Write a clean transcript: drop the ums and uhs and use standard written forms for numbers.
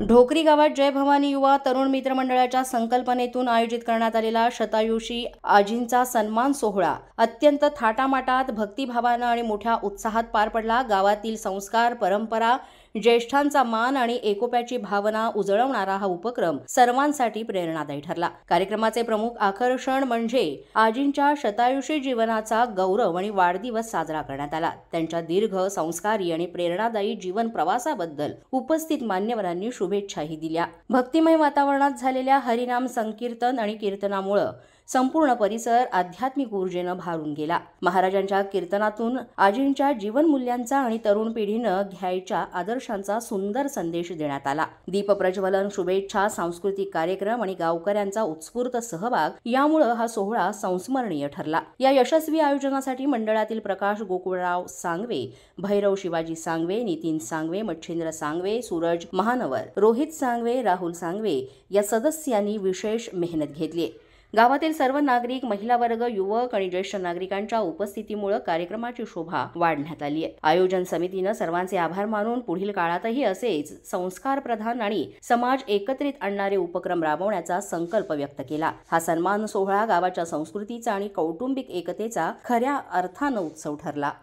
ढोकरी गावात जय भवानी युवा तरुण मित्र मंडळाच्या संकल्पनेतून आयोजित करण्यात आलेला शतायुषी आजींचा सन्मान सोहळा अत्यंत थाटामाटात, भक्तिभावानं आणि मोठ्या उत्साहात पार पडला। गावातील संस्कार, परंपरा, ज्येष्ठांचा मान आणि एकोप्याची भावना उजळवणारा हा उपक्रम सर्वांसाठी प्रेरणादायी ठरला। कार्यक्रमाचे प्रमुख आकर्षण म्हणजे आजींच्या शतायुषी जीवनाचा गौरव आणि वाढदिवस साजरा करण्यात आला। त्यांच्या दीर्घ, संस्कारी आणि प्रेरणादायी जीवन प्रवासाबद्दल उपस्थित मान्यवरांनी शुभेच्छाही दिल्या। भक्तिमय वातावरणात झालेल्या हरिनाम संकीर्तन आणि कीर्तनामुळे संपूर्ण परिसर आध्यात्मिक ऊर्जेने भारून गेला। महाराजांच्या कीर्तनातून आजींच्या जीवनमूल्यांचा आणि तरुण पिढीनं घ्यायच्या आदर्शांचा सुंदर संदेश देण्यात आला। दीप प्रज्वलन, शुभेच्छा, सांस्कृतिक कार्यक्रम आणि गावकऱ्यांचा उत्स्फूर्त सहभाग यामुळे हा सोहळा संस्मरणीय ठरला। या यशस्वी आयोजनासाठी मंडळातील प्रकाश गोकुळराव सांगवे, भैरव शिवाजी सांगवे, नितीन सांगवे, मच्छिंद्र सांगवे, सूरज महानवर, रोहित सांगवे, राहुल सांगवे या सदस्यांनी विशेष मेहनत घेतली। गावातील सर्व नागरिक, महिला वर्ग, युवक आणि ज्येष्ठ नागरिकांच्या उपस्थितीमुळे कार्यक्रमाची शोभा वाढण्यात आली आहे। आयोजन समितीने सर्वांचे आभार मानून पुढील काळातही असेच संस्कार प्रधान आणि समाज एकत्रित आणणारे उपक्रम राबवण्याचा संकल्प व्यक्त केला। हा सन्मान सोहळा गावाच्या संस्कृतीचा आणि कौटुंबिक एकतेचा खऱ्या अर्थाने उत्सव ठरला।